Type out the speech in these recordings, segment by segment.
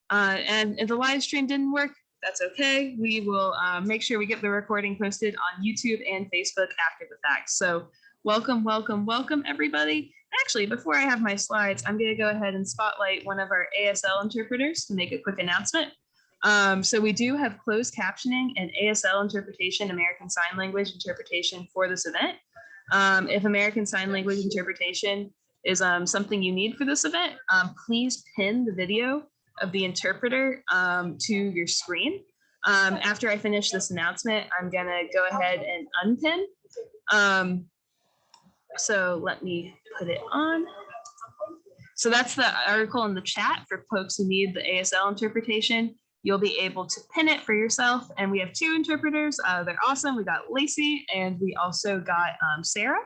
And if the live stream didn't work, that's okay. We will make sure we get the recording posted on YouTube and Facebook after the fact. So welcome, welcome, welcome, everybody. Actually, before I have my slides, I'm going to go ahead and spotlight one of our ASL interpreters to make a quick announcement. So we do have closed captioning and ASL interpretation, American Sign Language interpretation for this event. If American Sign Language interpretation is something you need for this event, please pin the video of the interpreter to your screen. After I finish this announcement, I'm gonna go ahead and unpin. So let me put it on. So that's the article in the chat for folks who need the ASL interpretation. You'll be able to pin it for yourself. And we have two interpreters. They're awesome. We got Lacey and we also got Sarah.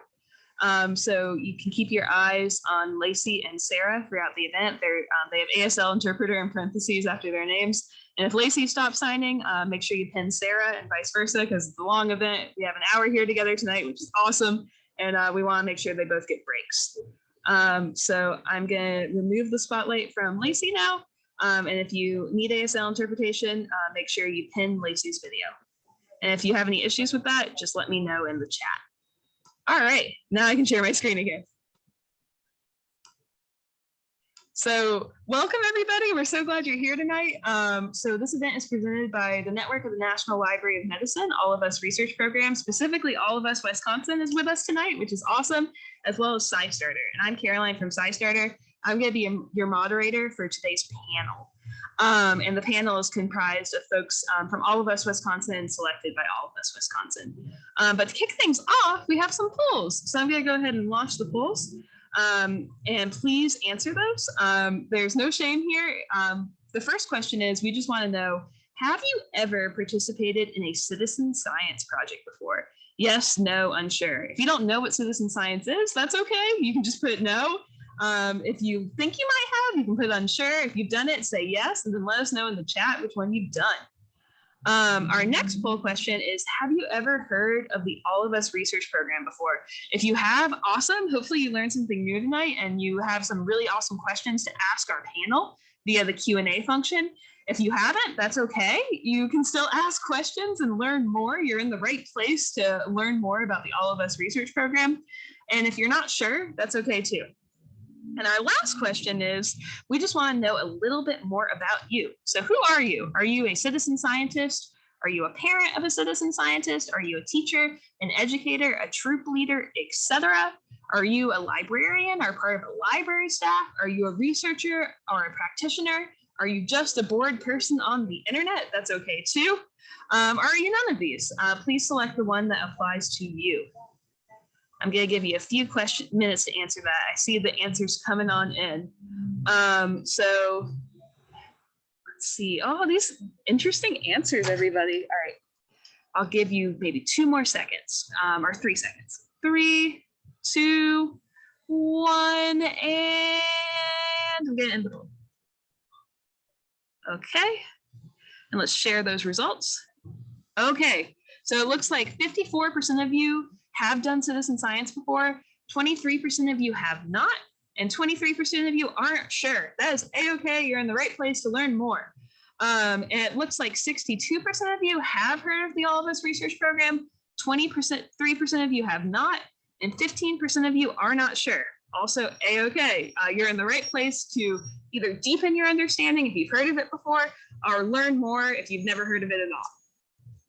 So you can keep your eyes on Lacey and Sarah throughout the event. They have ASL interpreter in parentheses after their names. And if Lacey stops signing, make sure you pin Sarah and vice versa, because it's a long event. We have an hour here together tonight, which is awesome. And we want to make sure they both get breaks. So I'm going to remove the spotlight from Lacey now. And if you need ASL interpretation, make sure you pin Lacey's video. And if you have any issues with that, just let me know in the chat. All right, now I can share my screen again. So welcome everybody, we're so glad you're here tonight. So this event is presented by the Network of the National Library of Medicine, All of Us Research Program, specifically All of Us Wisconsin is with us tonight, which is awesome, as well as SciStarter. And I'm Caroline from SciStarter. I'm gonna be your moderator for today's panel. And the panel is comprised of folks from All of Us Wisconsin, selected by All of Us Wisconsin. But to kick things off, we have some polls. So I'm going to go ahead and launch the polls. And please answer those. There's no shame here. The first question is, we just want to know, have you ever participated in a citizen science project before? Yes, no, unsure. If you don't know what citizen science is, that's okay. You can just put no. If you think you might have, you can put unsure. If you've done it, say yes, and then let us know in the chat which one you've done. Our next poll question is, have you ever heard of the All of Us Research Program before? If you have, awesome. Hopefully you learned something new tonight and you have some really awesome questions to ask our panel via the Q&A function. If you haven't, that's okay. You can still ask questions and learn more. You're in the right place to learn more about the All of Us Research Program. And if you're not sure, that's okay too. And our last question is, we just want to know a little bit more about you. So who are you? Are you a citizen scientist? Are you a parent of a citizen scientist? Are you a teacher, an educator, a troop leader, etc.? Are you a librarian or part of a library staff? Are you a researcher or a practitioner? Are you just a bored person on the internet? That's okay too. Are you none of these? Please select the one that applies to you. I'm going to give you a few minutes to answer that. I see the answers coming on in. So let's see. Oh, these interesting answers, everybody. All right. I'll give you maybe 2 more seconds, or 3 seconds. 3, 2, 1, and I'm going to end the poll. Okay. And let's share those results. Okay. So it looks like 54% of you have done citizen science before, 23% of you have not, and 23% of you aren't sure. That is a-okay. You're in the right place to learn more. And it looks like 62% of you have heard of the All of Us Research Program, 3% of you have not, and 15% of you are not sure. Also a-okay. You're in the right place to either deepen your understanding if you've heard of it before, or learn more if you've never heard of it at all.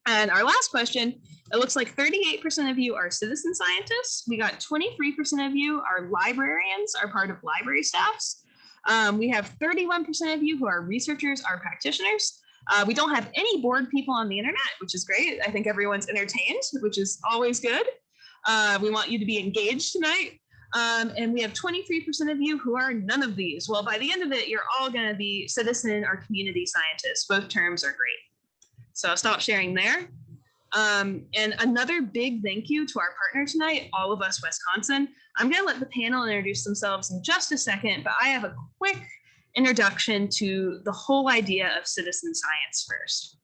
And our last question, it looks like 38% of you are citizen scientists. We got 23% of you are librarians, are part of library staffs. We have 31% of you who are researchers, are practitioners. We don't have any bored people on the internet, which is great. I think everyone's entertained, which is always good. We want you to be engaged tonight. And we have 23% of you who are none of these. Well, by the end of it, you're all going to be citizen or community scientists. Both terms are great. So I'll stop sharing there. And another big thank you to our partner tonight, All of Us Wisconsin. I'm going to let the panel introduce themselves in just a second, but I have a quick introduction to the whole idea of citizen science first.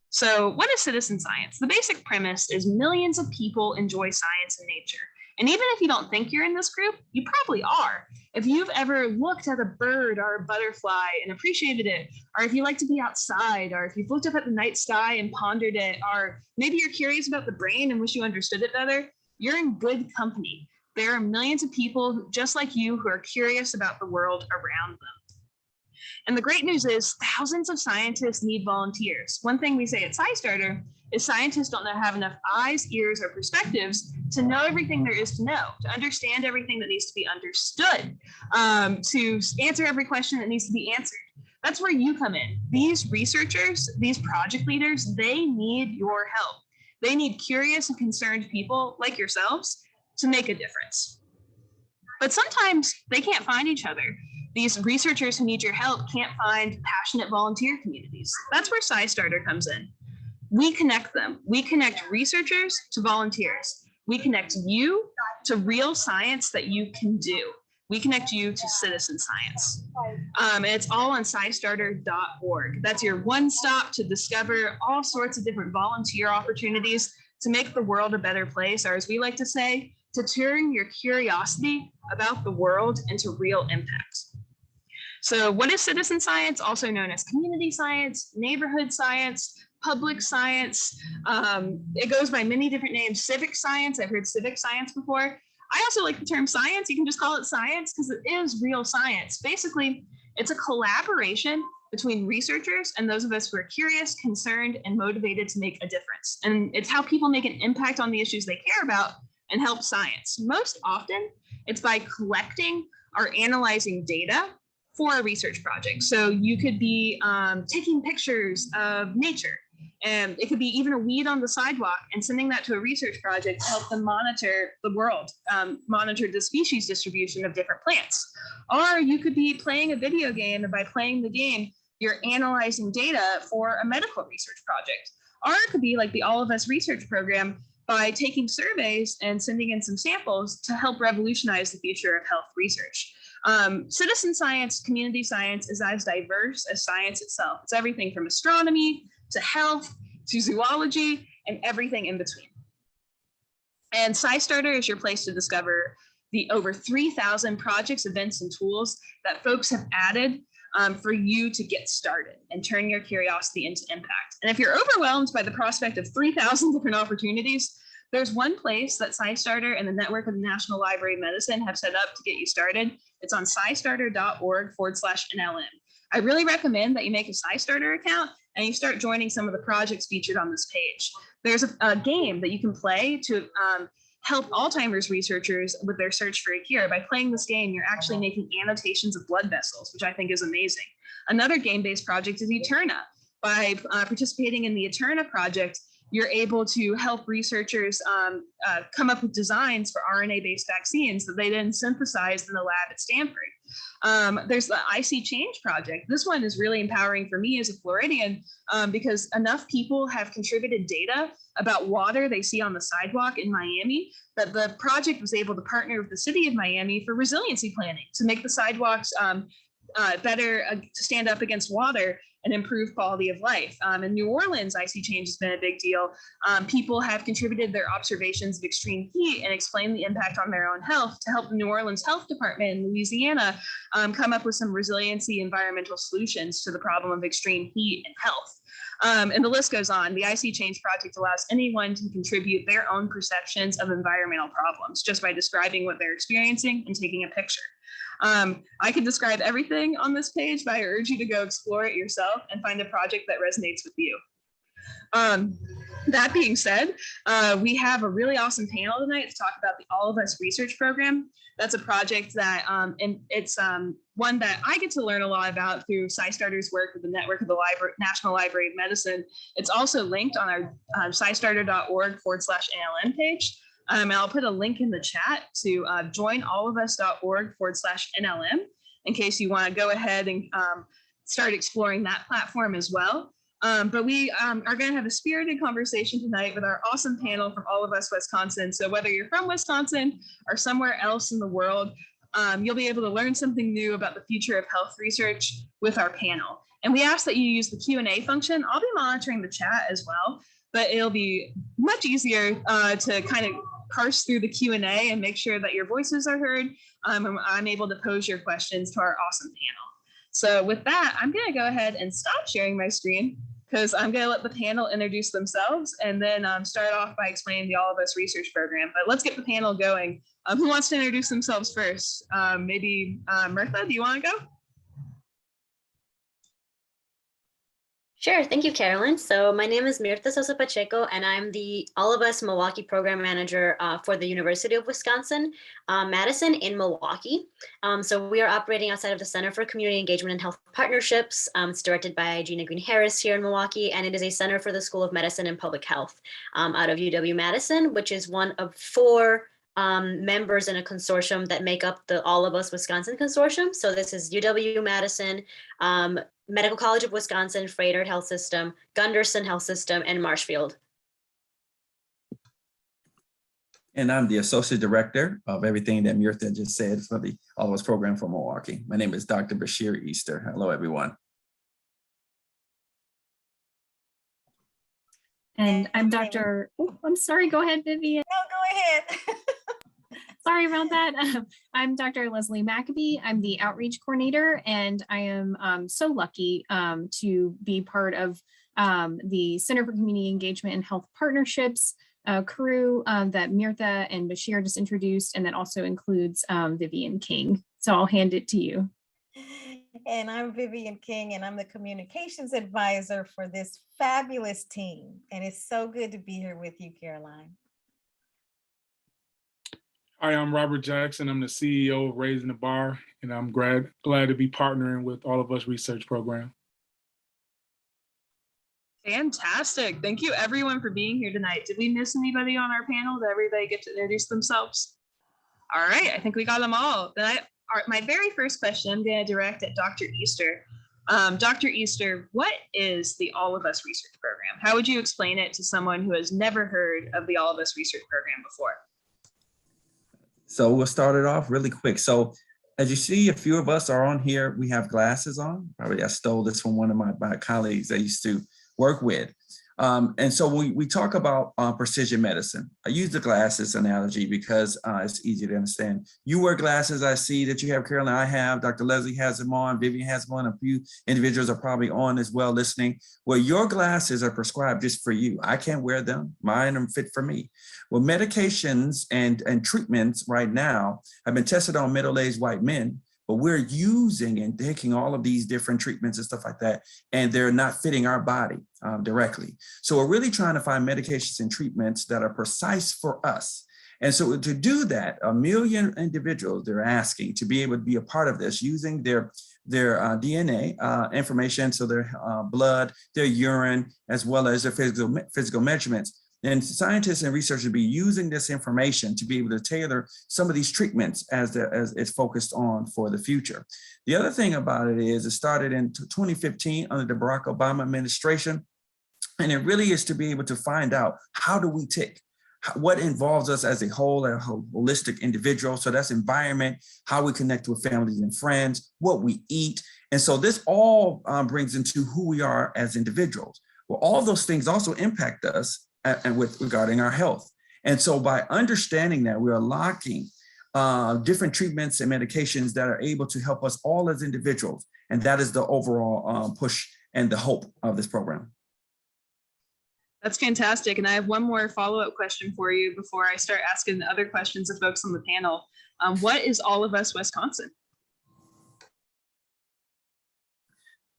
So what is citizen science? The basic premise is millions of people enjoy science and nature, And even if you don't think you're in this group, you probably are. If you've ever looked at a bird or a butterfly and appreciated it, or if you like to be outside, or if you've looked up at the night sky and pondered it, or maybe you're curious about the brain and wish you understood it better, you're in good company. There are millions of people just like you who are curious about the world around them. And the great news is thousands of scientists need volunteers. One thing we say at SciStarter is scientists don't have enough eyes, ears, or perspectives to know everything there is to know, to understand everything that needs to be understood, to answer every question that needs to be answered. That's where you come in. These researchers, these project leaders, they need your help. They need curious and concerned people like yourselves to make a difference. But sometimes they can't find each other. These researchers who need your help can't find passionate volunteer communities. That's where SciStarter comes in. We connect them. We connect researchers to volunteers. We connect you to real science that you can do. We connect you to citizen science. And it's all on SciStarter.org. That's your one stop to discover all sorts of different volunteer opportunities to make the world a better place, or as we like to say, to turn your curiosity about the world into real impact. So what is citizen science, also known as community science, neighborhood science, public science? It goes by many different names. Civic science, I've heard civic science before. I also like the term science. You can just call it science because it is real science. Basically, it's a collaboration between researchers and those of us who are curious, concerned, and motivated to make a difference. And it's how people make an impact on the issues they care about and help science. Most often, it's by collecting or analyzing data for a research project. So you could be taking pictures of nature, and it could be even a weed on the sidewalk and sending that to a research project to help them monitor the world, monitor the species distribution of different plants. Or you could be playing a video game, and by playing the game, you're analyzing data for a medical research project. Or it could be like the All of Us research program by taking surveys and sending in some samples to help revolutionize the future of health research. Citizen science, community science is as diverse as science itself. It's everything from astronomy to health to zoology and everything in between. And SciStarter is your place to discover the over 3,000 projects, events, and tools that folks have added for you to get started and turn your curiosity into impact. And if you're overwhelmed by the prospect of 3,000 different opportunities, there's one place that SciStarter and the network of the National Library of Medicine have set up to get you started. It's on SciStarter.org/NLM. I really recommend that you make a SciStarter account and you start joining some of the projects featured on this page. There's a game that you can play to help Alzheimer's researchers with their search for a cure. By playing this game, you're actually making annotations of blood vessels, which I think is amazing. Another game-based project is Eterna. By participating in the Eterna project, you're able to help researchers come up with designs for RNA-based vaccines that they then synthesized in the lab at Stanford. There's the IC Change project. This one is really empowering for me as a Floridian because enough people have contributed data about water they see on the sidewalk in Miami that the project was able to partner with the city of Miami for resiliency planning to make the sidewalks better to stand up against water and improve quality of life. In New Orleans, IC Change has been a big deal. People have contributed their observations of extreme heat and explained the impact on their own health to help the New Orleans Health Department in Louisiana come up with some resiliency environmental solutions to the problem of extreme heat and health. And the list goes on. The IC Change project allows anyone to contribute their own perceptions of environmental problems just by describing what they're experiencing and taking a picture. I could describe everything on this page, but I urge you to go explore it yourself and find a project that resonates with you. That being said, we have a really awesome panel tonight to talk about the All of Us research program. That's a project that, and it's one that I get to learn a lot about through SciStarter's work with the network of the National Library of Medicine. It's also linked on our SciStarter.org/NLM page. And I'll put a link in the chat to joinallofus.org/NLM in case you want to go ahead and start exploring that platform as well. But we are going to have a spirited conversation tonight with our awesome panel from All of Us Wisconsin. So whether you're from Wisconsin or somewhere else in the world, you'll be able to learn something new about the future of health research with our panel. And we ask that you use the Q&A function. I'll be monitoring the chat as well, but it'll be much easier to kind of parse through the Q&A and make sure that your voices are heard. I'm able to pose your questions to our awesome panel. So with that, I'm going to go ahead and stop sharing my screen because I'm going to let the panel introduce themselves and then start off by explaining the All of Us research program. But let's get the panel going. Who wants to introduce themselves first? Maybe Mirtha, do you want to go? Sure, thank you, Carolyn. So my name is Mirtha Sosa Pacheco, and I'm the All of Us Milwaukee Program Manager for the University of Wisconsin, Madison in Milwaukee. So we are operating outside of the Center for Community Engagement and Health Partnerships. It's directed by Gina Green-Harris here in Milwaukee, and it is a center for the School of Medicine and Public Health out of UW-Madison, which is one of 4 members in a consortium that make up the All of Us Wisconsin Consortium. So this is UW-Madison, Medical College of Wisconsin, Froedtert Health System, Gunderson Health System, and Marshfield. And I'm the Associate Director of everything that Mirtha just said for the All of Us program for Milwaukee. My name is Dr. Bashir Easter. Hello, everyone. And I'm Dr. Oh, I'm sorry, go ahead, Vivian. No, go ahead. Sorry about that. I'm Dr. Leslie Maccabee. I'm the outreach coordinator, and I am so lucky to be part of the Center for Community Engagement and Health Partnerships crew that Mirtha and Bashir just introduced, and that also includes Vivian King. So I'll hand it to you. And I'm Vivian King, and I'm the communications advisor for this fabulous team. And it's so good to be here with you, Caroline. Hi, I'm Robert Jackson. I'm the CEO of Raising the Bar, and I'm glad to be partnering with All of Us Research Program. Fantastic. Thank you everyone for being here tonight. Did we miss anybody on our panel? Did everybody get to introduce themselves? All right, I think we got them all. Then my very first question I'm going to direct at Dr. Easter. Dr. Easter, what is the All of Us Research Program? How would you explain it to someone who has never heard of the All of Us Research Program before? So we'll start it off really quick. So as you see, a few of us are on here. We have glasses on. Probably I stole this from one of my colleagues I used to work with. And so we talk about precision medicine. I use the glasses analogy because it's easy to understand. You wear glasses. I see that you have, Carolyn, I have, Dr. Leslie has them on, Vivian has them on, a few individuals are probably on as well listening. Well, your glasses are prescribed just for you. I can't wear them. Mine are fit for me. Well, medications and treatments right now have been tested on middle-aged white men, but we're using and taking all of these different treatments and stuff like that, and they're not fitting our body directly. So we're really trying to find medications and treatments that are precise for us. And so to do that, 1 million individuals, they're asking to be able to be a part of this using their DNA information, so their blood, their urine, as well as their physical measurements. And scientists and researchers will be using this information to be able to tailor some of these treatments as it's focused on for the future. The other thing about it is it started in 2015 under the Barack Obama administration. And it really is to be able to find out, how do we tick? What involves us as a whole, a holistic individual. So that's environment, how we connect with families and friends, what we eat. And so this all brings into who we are as individuals. Well, all those things also impact us and regarding our health. And so by understanding that, we are locking different treatments and medications that are able to help us all as individuals. And that is the overall push and the hope of this program. That's fantastic. And I have one more follow-up question for you before I start asking the other questions of folks on the panel. What is All of Us Wisconsin?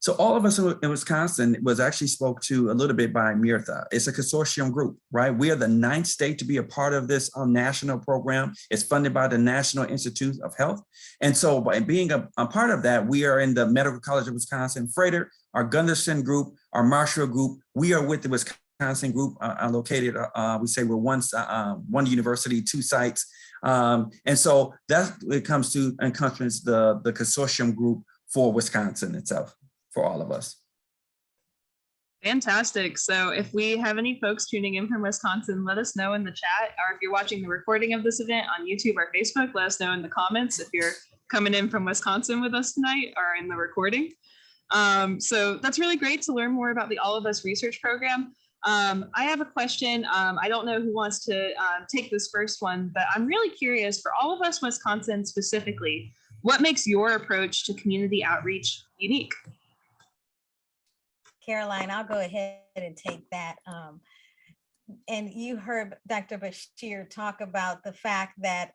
So All of Us in Wisconsin was actually spoke to a little bit by Mirtha. It's a consortium group, right? We are the 9th state to be a part of this national program. It's funded by the National Institute of Health. And so by being a part of that, we are in the Medical College of Wisconsin, Froedtert, our Gunderson group, our Marshall group. We are with the Wisconsin group located, we say we're one university, 2 sites. And so that it comes to encompass the consortium group for Wisconsin itself. For all of us. Fantastic. So if we have any folks tuning in from Wisconsin, let us know in the chat, or if you're watching the recording of this event on YouTube or Facebook, let us know in the comments if you're coming in from Wisconsin with us tonight or in the recording. So that's really great to learn more about the All of Us research program. I have a question. I don't know who wants to take this first one, but I'm really curious for all of us Wisconsin specifically, what makes your approach to community outreach unique? Caroline, I'll go ahead and take that. And you heard Dr. Bashir talk about the fact that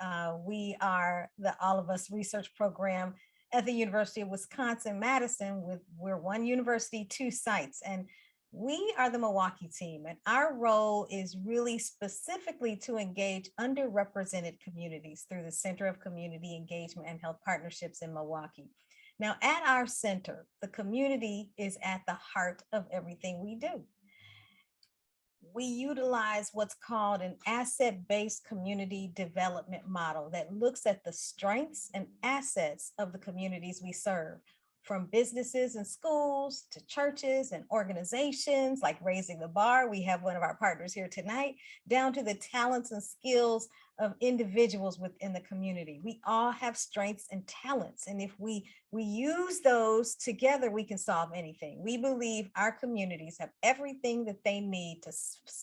we are the All of Us research program at the University of Wisconsin-Madison. We're one university, two sites, and we are the Milwaukee team. And our role is really specifically to engage underrepresented communities through the Center of Community Engagement and Health Partnerships in Milwaukee. Now, at our center, the community is at the heart of everything we do. We utilize what's called an asset-based community development model that looks at the strengths and assets of the communities we serve, from businesses and schools to churches and organizations like Raising the Bar. We have one of our partners here tonight, down to the talents and skills of individuals within the community. We all have strengths and talents, and if we use those together, we can solve anything. We believe our communities have everything that they need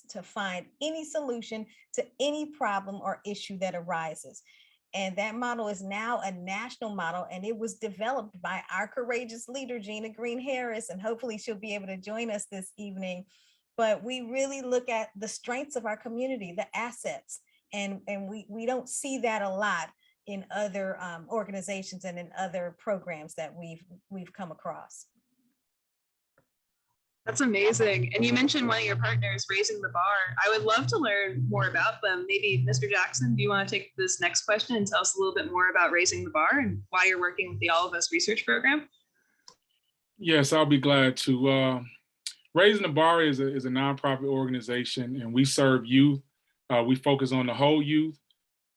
to find any solution to any problem or issue that arises. And that model is now a national model, and it was developed by our courageous leader, Gina Green Harris, and hopefully she'll be able to join us this evening. But we really look at the strengths of our community, the assets, and we don't see that a lot in other organizations and in other programs that we've come across. That's amazing. And you mentioned one of your partners, Raising the Bar. I would love to learn more about them. Maybe Mr. Jackson, do you want to take this next question and tell us a little bit more about Raising the Bar and why you're working with the All of Us research program? Yes, I'll be glad to. Raising the Bar is a nonprofit organization, and we serve youth. We focus on the whole youth,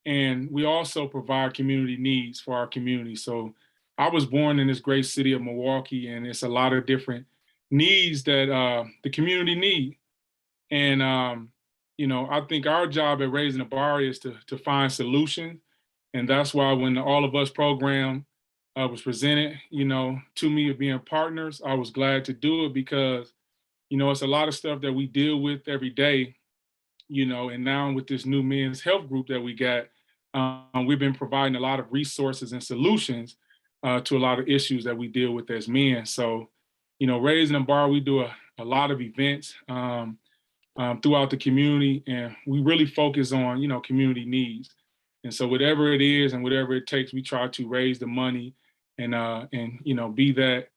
and we also provide community needs for our community. So I was born in this great city of Milwaukee, and it's a lot of different needs that the community need. And, I think our job at Raising the Bar is to find solutions. And that's why when the All of Us program was presented, to me of being partners, I was glad to do it because, it's a lot of stuff that we deal with every day, and now with this new men's health group that we got, we've been providing a lot of resources and solutions to a lot of issues that we deal with as men. So, Raising the Bar, we do a lot of events throughout the community, and we really focus on, community needs. And so whatever it is and whatever it takes, we try to raise the money and be that,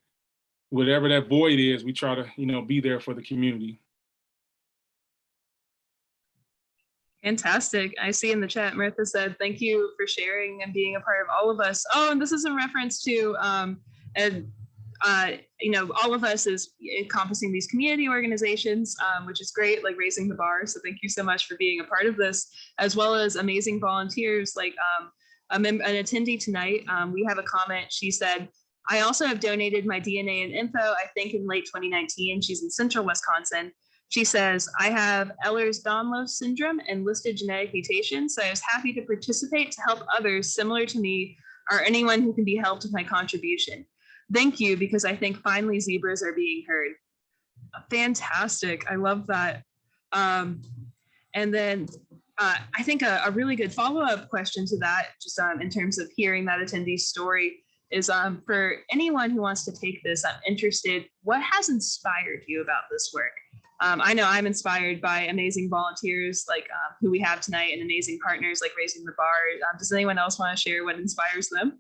whatever that void is, we try to, be there for the community. Fantastic. I see in the chat, Martha said, thank you for sharing and being a part of All of Us. Oh, and this is in reference to, All of Us is encompassing these community organizations, which is great, like Raising the Bar. So thank you so much for being a part of this, as well as amazing volunteers like an attendee tonight. We have a comment. She said, I also have donated my DNA and info, I think in late 2019. She's in central Wisconsin. She says, I have Ehlers-Danlos syndrome and listed genetic mutations, so I was happy to participate to help others similar to me or anyone who can be helped with my contribution. Thank you, because I think finally zebras are being heard. Fantastic. I love that. And then I think a really good follow-up question to that, just in terms of hearing that attendee's story, is for anyone who wants to take this, I'm interested, what has inspired you about this work? I know I'm inspired by amazing volunteers like who we have tonight and amazing partners like Raising the Bar. Does anyone else want to share what inspires them?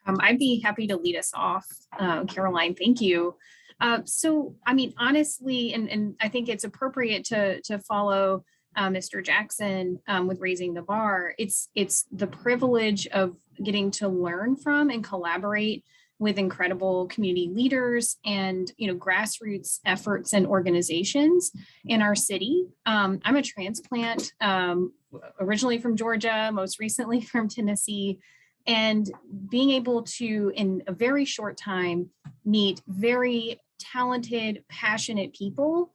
I'd be happy to lead us off, Caroline, thank you. So, I mean, honestly, and I think it's appropriate to follow Mr. Jackson with Raising the Bar. It's the privilege of getting to learn from and collaborate with incredible community leaders and, grassroots efforts and organizations in our city. I'm a transplant, originally from Georgia, most recently from Tennessee. And being able to, in a very short time, meet very talented, passionate people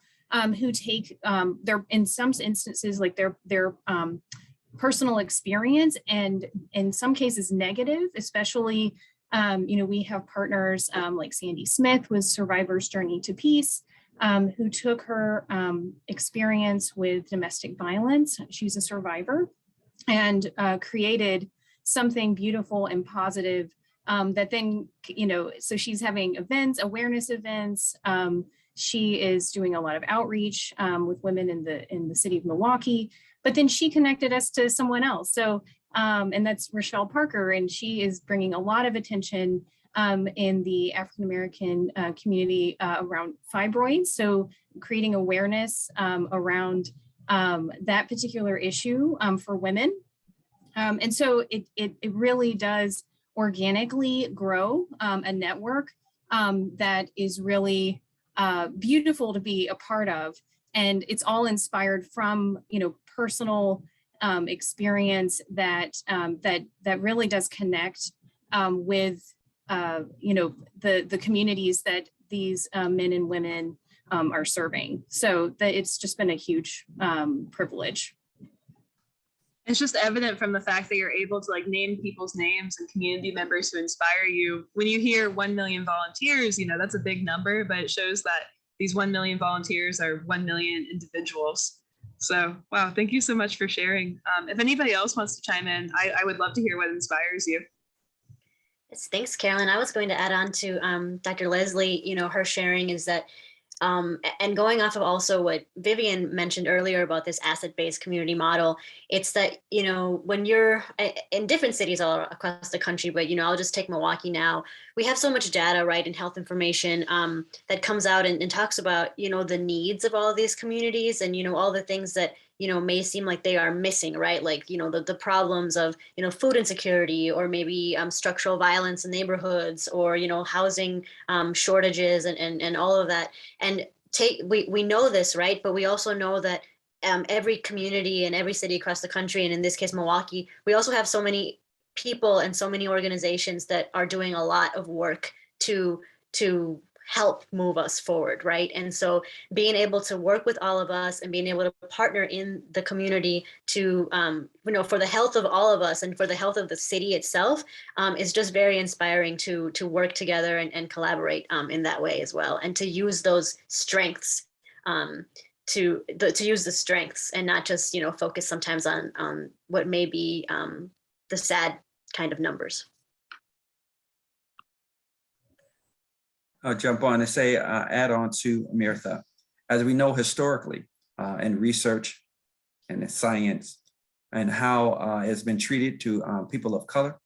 who take their, in some instances, like their personal experience, and in some cases negative, especially, we have partners like Sandy Smith with Survivor's Journey to Peace, who took her experience with domestic violence. She's a survivor, and created something beautiful and positive that then, so she's having events, awareness events. She is doing a lot of outreach with women in the city of Milwaukee, but then she connected us to someone else. So, and that's Rachelle Parker, and she is bringing a lot of attention in the African-American community around fibroids. So creating awareness around that particular issue for women. And so it really does organically grow a network that is really beautiful to be a part of. And it's all inspired from, personal experience that really does connect with, the communities that these men and women are serving. So that it's just been a huge privilege. It's just evident from the fact that you're able to name people's names and community members who inspire you. When you hear 1 million volunteers, that's a big number, but it shows that these 1 million volunteers are 1 million individuals. So, wow, thank you so much for sharing. If anybody else wants to chime in, I would love to hear what inspires you. Yes, thanks, Carolyn. I was going to add on to Dr. Leslie, her sharing is that and going off of also what Vivian mentioned earlier about this asset-based community model, it's that, when you're in different cities all across the country, but, I'll just take Milwaukee now, we have so much data, right, and health information that comes out and talks about, the needs of all of these communities and, all the things that, may seem like they are missing, right? Like, the problems of, food insecurity, or maybe structural violence in neighborhoods, or, housing shortages and all of that. And we know this, right? But we also know that every community and every city across the country, and in this case, Milwaukee, we also have so many people and so many organizations that are doing a lot of work to help move us forward, right? And so being able to work with all of us and being able to partner in the community to, for the health of all of us and for the health of the city itself is just very inspiring to work together and collaborate in that way as well, and to use those strengths to use the strengths and not just, focus sometimes on what may be the sad kind of numbers. I'll jump on and say, add on to Mirtha. As we know historically in research and in science and how it's been treated to people of color,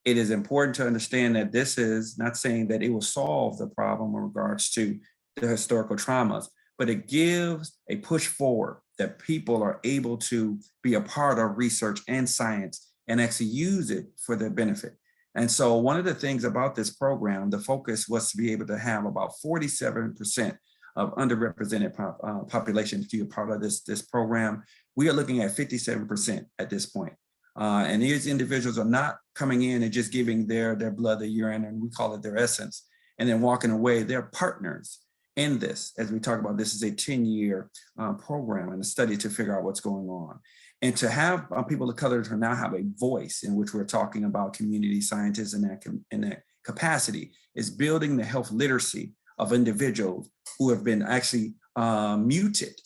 it is important to understand that this is not saying that it will solve the problem in regards to the historical traumas, but it gives a push forward that people are able to be a part of research and science and actually use it for their benefit. And so one of the things about this program, the focus was to be able to have about 47% of underrepresented population to be a part of this program. We are looking at 57% at this point. And these individuals are not coming in and just giving their blood, their urine, and we call it their essence, and then walking away. They're partners in this. As we talk about, this is a 10-year program and a study to figure out what's going on. And to have people of color to now have a voice in which we're talking about community scientists in that capacity is building the health literacy of individuals who have been actually muted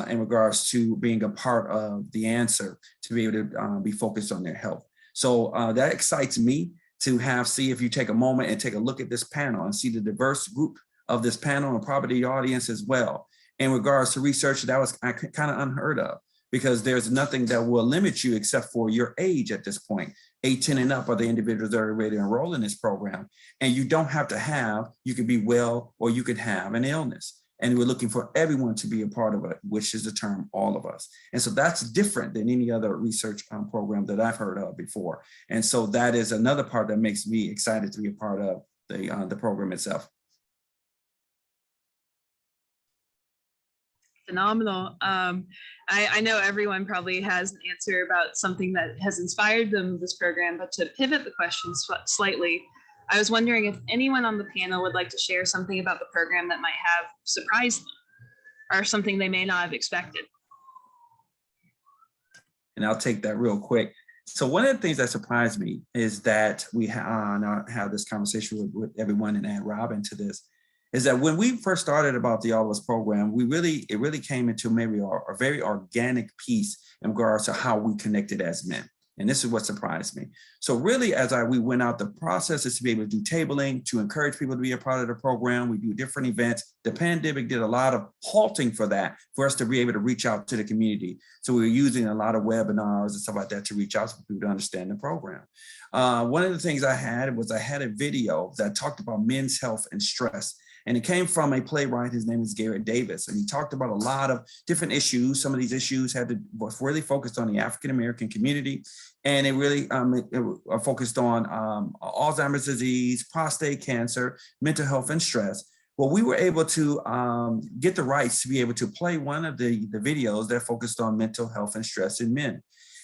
in regards to being a part of the answer to be able to be focused on their health. So that excites me to see if you take a moment and take a look at this panel and see the diverse group of this panel and probably the audience as well. In regards to research, that was kind of unheard of, because there's nothing that will limit you except for your age at this point. 18 and up are the individuals that are ready to enroll in this program. And you don't have to you could be well, or you could have an illness. And we're looking for everyone to be a part of it, which is the term all of us. And so that's different than any other research program that I've heard of before. And so that is another part that makes me excited to be a part of the program itself. Phenomenal. I know everyone probably has an answer about something that has inspired them with this program, but to pivot the question slightly, I was wondering if anyone on the panel would like to share something about the program that might have surprised them or something they may not have expected. And I'll take that real quick. So one of the things that surprised me is that we have this conversation with everyone and add Robin to this, is that when we first started about the All of Us program, it really came into maybe a very organic piece in regards to how we connected as men. And this is what surprised me. So really, as we went out, the process is to be able to do tabling, to encourage people to be a part of the program. We do different events. The pandemic did a lot of halting for that, for us to be able to reach out to the community. So we were using a lot of webinars and stuff like that to reach out to people to understand the program. One of the things I had a video that talked about men's health and stress. And it came from a playwright, his name is Garrett Davis. And he talked about a lot of different issues. Some of these issues was really focused on the African-American community. And it really focused on Alzheimer's disease, prostate cancer, mental health, and stress. Well, we were able to get the rights to be able to play one of the videos that focused on mental health and stress in men.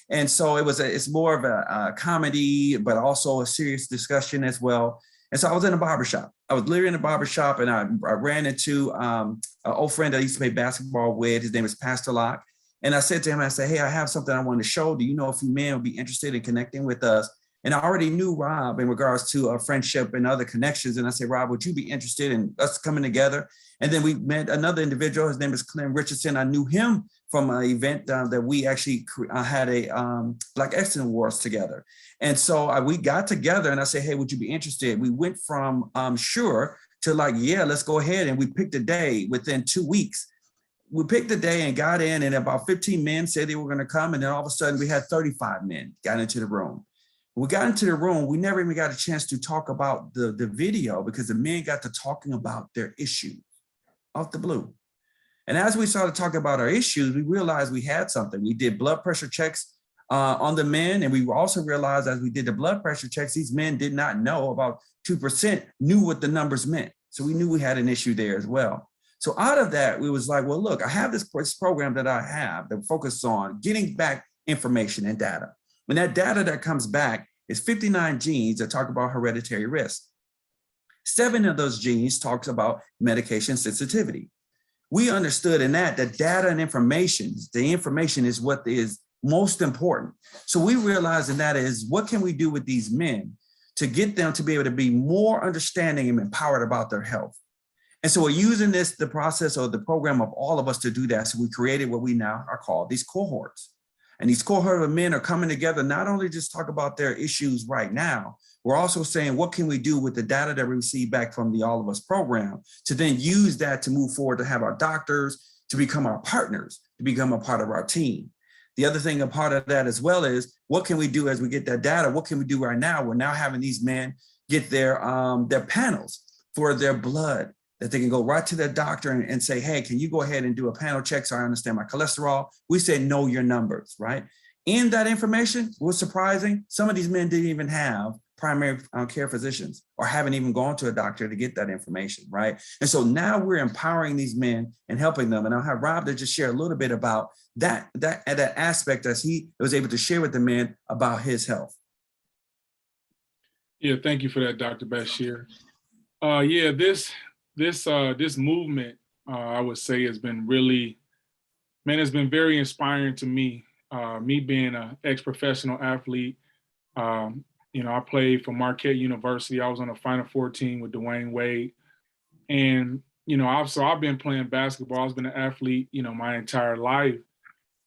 And so it's more of a comedy, but also a serious discussion as well. And so I was in a barbershop. I was literally in a barbershop, and I ran into an old friend that I used to play basketball with. His name is Pastor Locke. And I said to him, I said, hey, I have something I want to show. Do you know if you men would be interested in connecting with us? And I already knew Rob in regards to a friendship and other connections. And I said, Rob, would you be interested in us coming together? And then we met another individual. His name is Clint Richardson. I knew him from an event that we actually had a Black Excellence Awards together. And so we got together, and I said, hey, would you be interested? We went from sure to like, yeah, let's go ahead. And we picked a day within 2 weeks. We picked a day and got in, and about 15 men said they were going to come. And then all of a sudden we had 35 men got into the room. When we got into the room, we never even got a chance to talk about the video, because the men got to talking about their issue off the blue. And as we started talking about our issues, we realized we had something. We did blood pressure checks on the men. And we also realized as we did the blood pressure checks, these men did not know, about 2% knew what the numbers meant. So we knew we had an issue there as well. So out of that, we was like, well, look, I have this program that I have that focuses on getting back information and data. When that data that comes back is 59 genes that talk about hereditary risk. 7 of those genes talks about medication sensitivity. We understood in that data and information, the information is what is most important. So we realized in that is, what can we do with these men to get them to be able to be more understanding and empowered about their health? And so we're using the process or the program of all of us to do that. So we created what we now are called these cohorts. And these cohort of men are coming together, not only just talk about their issues right now, we're also saying, what can we do with the data that we receive back from the All of Us program to then use that to move forward, to have our doctors to become our partners, to become a part of our team. The other thing, a part of that as well, is what can we do as we get that data? What can we do right now? We're now having these men get their panels for their blood, that they can go right to their doctor and say, hey, can you go ahead and do a panel check so I understand my cholesterol? We said, know your numbers, right? In that information, what's surprising, some of these men didn't even have primary care physicians or haven't even gone to a doctor to get that information, right? And so now we're empowering these men and helping them. And I'll have Rob to just share a little bit about that aspect as he was able to share with the men about his health. Yeah, thank you for that, Dr. Bashir. Yeah, this movement, I would say, has been really, man, it's been very inspiring to me. Me being an ex-professional athlete, I played for Marquette University. I was on the Final Four team with Dwayne Wade. And, I've been playing basketball. I've been an athlete, my entire life.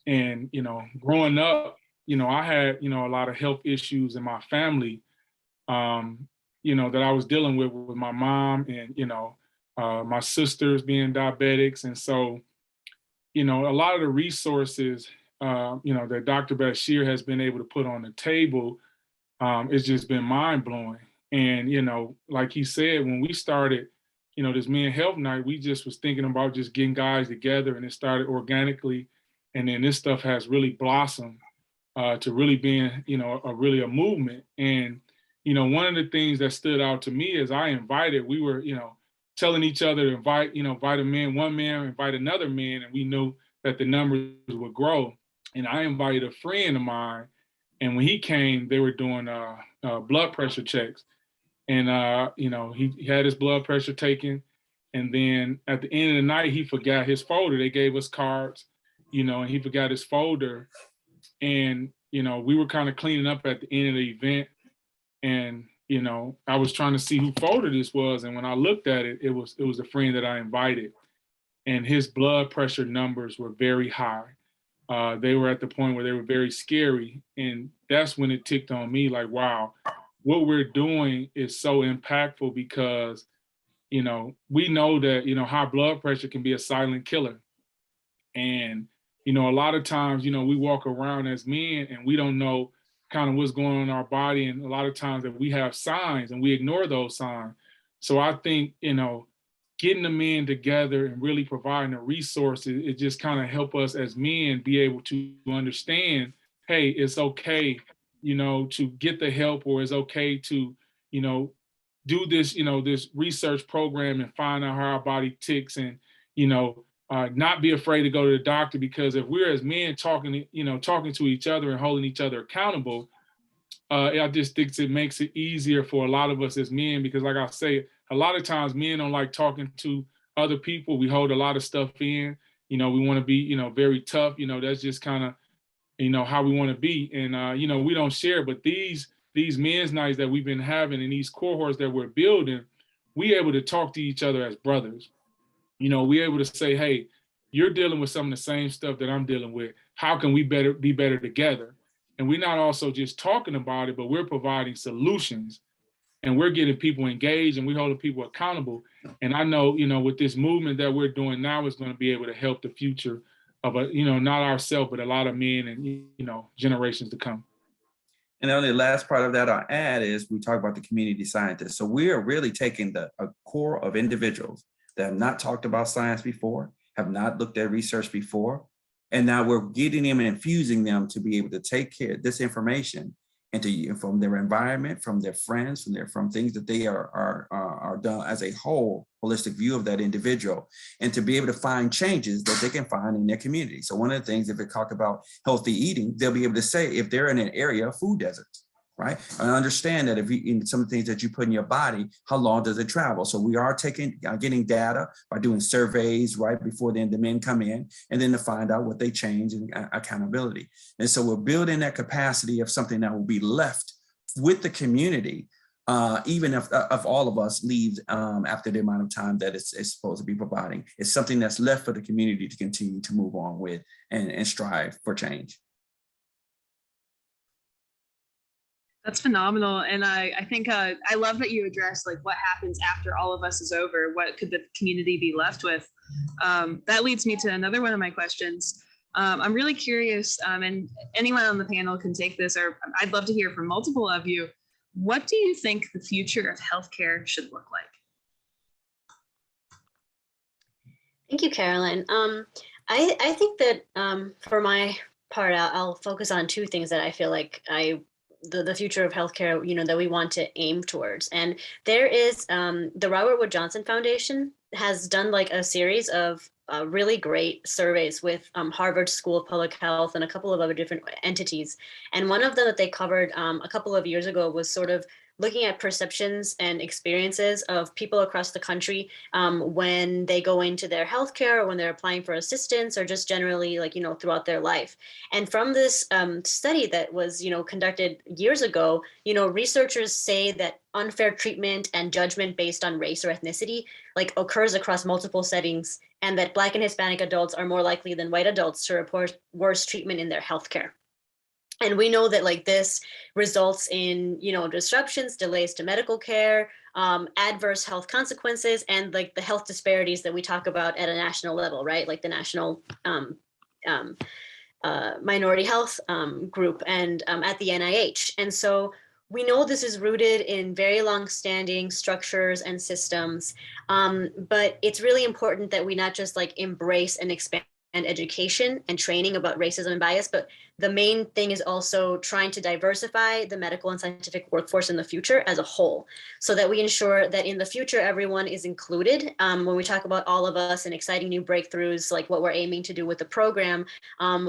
And, growing up, I had, a lot of health issues in my family, that I was dealing with my mom and, my sisters being diabetics. And so, a lot of the resources, that Dr. Bashir has been able to put on the table, it's just been mind blowing. And, like he said, when we started, this Men Health Night, we just was thinking about just getting guys together, and it started organically. And then this stuff has really blossomed to really being, really a movement. And, one of the things that stood out to me is we were, telling each other to invite a man, one man, invite another man, and we knew that the numbers would grow. And I invited a friend of mine, and when he came, they were doing blood pressure checks. And, he had his blood pressure taken. And then at the end of the night, he forgot his folder. They gave us cards, and he forgot his folder. And, we were kind of cleaning up at the end of the event. And, I was trying to see who folder this was. And when I looked at it, it was a friend that I invited. And his blood pressure numbers were very high. They were at the point where they were very scary. And that's when it ticked on me like, wow, what we're doing is so impactful because, we know that, high blood pressure can be a silent killer. And, a lot of times, we walk around as men and we don't know kind of what's going on in our body. And a lot of times that we have signs and we ignore those signs. So I think, getting the men together and really providing the resources, it just kind of help us as men be able to understand, hey, it's okay, to get the help, or it's okay to, do this, this research program and find out how our body ticks, and, not be afraid to go to the doctor, because if we're as men talking to each other and holding each other accountable, I just think it makes it easier for a lot of us as men, because like I say, a lot of times men don't like talking to other people. We hold a lot of stuff in, we want to be, very tough, that's just kind of, how we want to be. And, we don't share, but these men's nights that we've been having and these cohorts that we're building, we able to talk to each other as brothers. We able to say, hey, you're dealing with some of the same stuff that I'm dealing with. How can we be better together? And we're not also just talking about it, but we're providing solutions, and we're getting people engaged, and we're holding people accountable. And I know, with this movement that we're doing now, is going to be able to help the future of not ourselves, but a lot of men and, generations to come. And the only last part of that I'll add is we talk about the community scientists. So we are really taking a core of individuals that have not talked about science before, have not looked at research before, and now we're getting them and infusing them to be able to take care of this information from their environment, from their friends, from things that they are done as a whole holistic view of that individual, and to be able to find changes that they can find in their community. So one of the things, if they talk about healthy eating, they'll be able to say if they're in an area of food deserts, right? And understand that if you, in some things that you put in your body, how long does it travel? So we are getting data by doing surveys right before the men come in, and then to find out what they change and accountability. And so we're building that capacity of something that will be left with the community, even if all of us leave after the amount of time that it's supposed to be providing. It's something that's left for the community to continue to move on with and strive for change. That's phenomenal. And I think I love that you addressed like what happens after all of us is over. What could the community be left with? That leads me to another one of my questions. I'm really curious, and anyone on the panel can take this, or I'd love to hear from multiple of you. What do you think the future of healthcare should look like? Thank you, Carolyn. I think that for my part, I'll focus on two things that I feel like the future of healthcare, that we want to aim towards. And there is the Robert Wood Johnson Foundation has done like a series of really great surveys with Harvard School of Public Health and a couple of other different entities. And one of them that they covered a couple of years ago was sort of looking at perceptions and experiences of people across the country when they go into their healthcare, or when they're applying for assistance, or just generally throughout their life. And from this study that was conducted years ago, researchers say that unfair treatment and judgment based on race or ethnicity occurs across multiple settings, and that Black and Hispanic adults are more likely than white adults to report worse treatment in their healthcare. And we know that this results in, disruptions, delays to medical care, adverse health consequences, and the health disparities that we talk about at a national level, right? Like the National Minority Health Group and at the NIH. And so we know this is rooted in very long-standing structures and systems, but it's really important that we not just embrace and expand education and training about racism and bias, but the main thing is also trying to diversify the medical and scientific workforce in the future as a whole, so that we ensure that in the future everyone is included. When we talk about all of us and exciting new breakthroughs like what we're aiming to do with the program,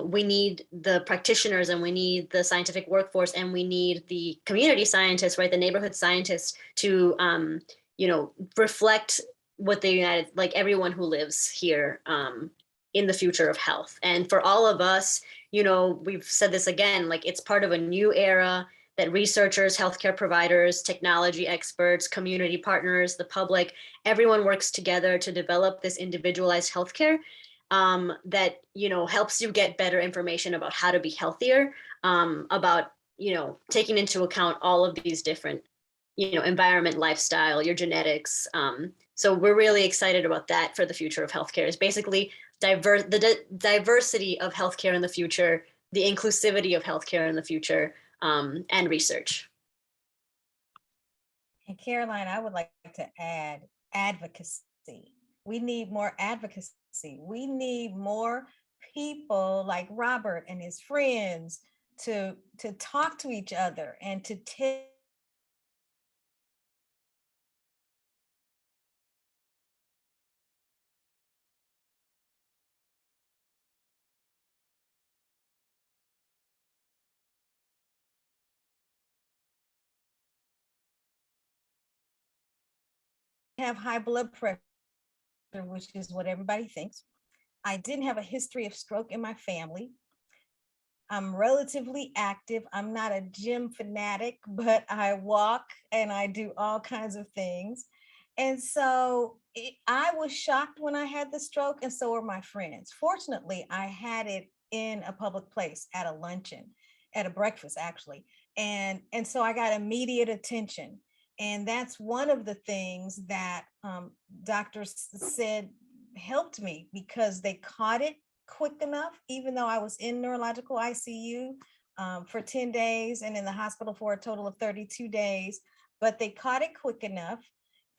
we need the practitioners, and we need the scientific workforce, and we need the community scientists, right, the neighborhood scientists to reflect what the everyone who lives here in the future of health. And for all of us, we've said this again, it's part of a new era that researchers, healthcare providers, technology experts, community partners, the public, everyone works together to develop this individualized healthcare that, helps you get better information about how to be healthier, about, taking into account all of these different, environment, lifestyle, your genetics. So we're really excited about that for the future of healthcare. Is basically the diversity of healthcare in the future, the inclusivity of healthcare in the future, and research. And Caroline, I would like to add advocacy. We need more advocacy. We need more people like Robert and his friends to talk to each other and to have high blood pressure, which is what everybody thinks. I didn't have a history of stroke in my family. I'm relatively active. I'm not a gym fanatic, but I walk and I do all kinds of things. And so I was shocked when I had the stroke, and so were my friends. Fortunately, I had it in a public place at a luncheon, at a breakfast actually. And so I got immediate attention. And that's one of the things that doctors said helped me, because they caught it quick enough, even though I was in neurological ICU for 10 days and in the hospital for a total of 32 days, but they caught it quick enough.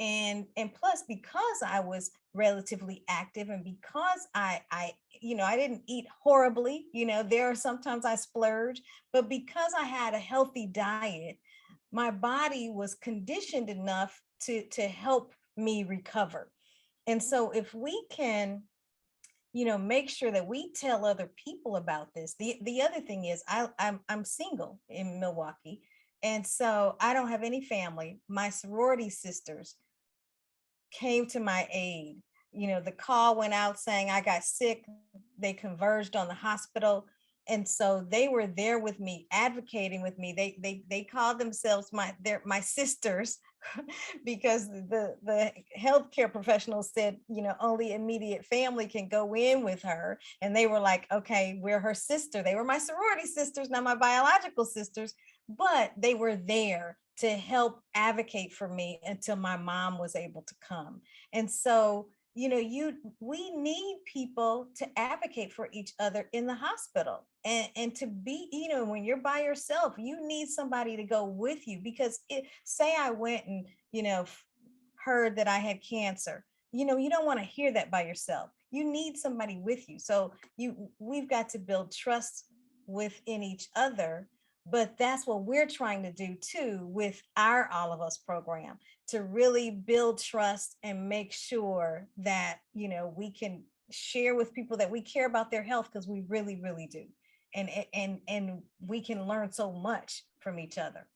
And plus, because I was relatively active and because I didn't eat horribly, there are sometimes I splurge, but because I had a healthy diet, my body was conditioned enough to help me recover. And so if we can, make sure that we tell other people about this. The other thing is I'm single in Milwaukee. And so I don't have any family. My sorority sisters came to my aid. The call went out saying I got sick. They converged on the hospital. And so they were there with me, advocating with me. They called themselves my sisters because the healthcare professionals said, only immediate family can go in with her. And they were like, okay, we're her sister. They were my sorority sisters, not my biological sisters, but they were there to help advocate for me until my mom was able to come. And so we need people to advocate for each other in the hospital, and to be, when you're by yourself, you need somebody to go with you, because say I went and, heard that I had cancer, you don't want to hear that by yourself. You need somebody with you. So we've got to build trust within each other. But that's what we're trying to do too with our All of Us program, to really build trust and make sure that, we can share with people that we care about their health, because we really, really do. And we can learn so much from each other.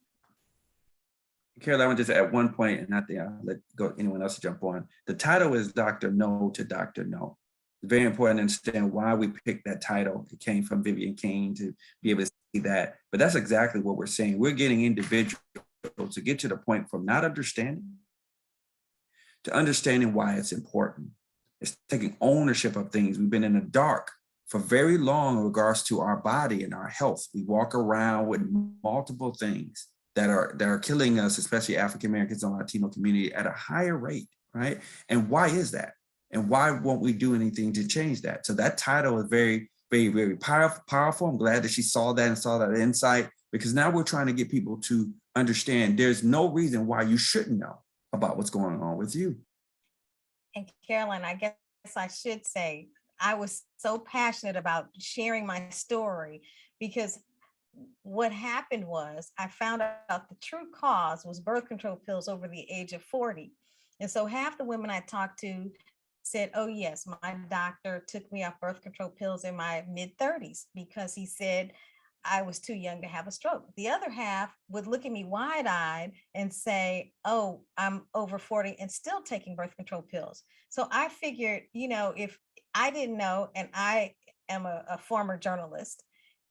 Carol, I want to just add one point, and I think I'll let go anyone else to jump on. The title is Dr. No to Dr. No. It's very important to understand why we picked that title. It came from Vivian King to be able to see that. But that's exactly what we're saying. We're getting individuals to get to the point from not understanding to understanding why it's important. It's taking ownership of things. We've been in the dark for very long in regards to our body and our health. We walk around with multiple things that are killing us, especially African Americans and Latino community, at a higher rate, right? And why is that? And why won't we do anything to change that? So that title is very, very, very powerful. I'm glad that she saw that and saw that insight, because now we're trying to get people to understand there's no reason why you shouldn't know about what's going on with you. And Caroline, I guess I should say, I was so passionate about sharing my story, because what happened was I found out the true cause was birth control pills over the age of 40. And so half the women I talked to said, oh yes, my doctor took me off birth control pills in my mid-30s because he said I was too young to have a stroke. The other half would look at me wide-eyed and say, oh, I'm over 40 and still taking birth control pills. So I figured, if I didn't know, and I am a former journalist,